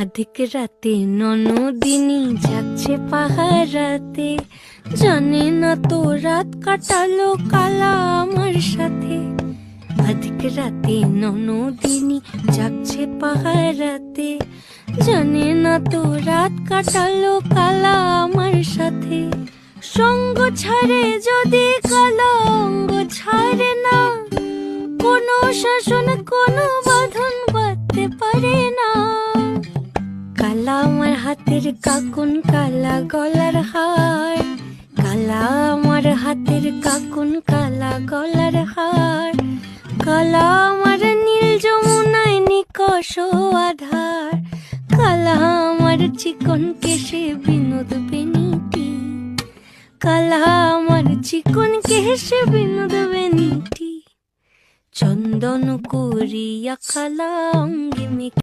আধিক রাতে ননদিনী যাচ্ছে পাহারাতে, জানে না তো রাত কাটালো কালা আমার সাথে। আধিক রাতে ননদিনী যাচ্ছে পাহারাতে, জানে না তো রাত কাটালো কালা আমার সাথে। সঙ্গ ছাড়ে যদি কালা অঙ্গ ছাড়ে না, কোনো শাসন কোনো বাঁধন বাঁধতে পারে না। কালা আমার হাতের কাকুন কালা গলার হার, কালা আমার হাতের কাকুন কালা গলার হার। কালা আমার নীল যমুনায় নিকষ আধার, কালা আমার চিকন কেশে বিনোদ বেনিটি, কালা আমার চিকন কেশে বিনোদ বেনিটি। চন্দন করিয়া কালা অঙ্গে মেখে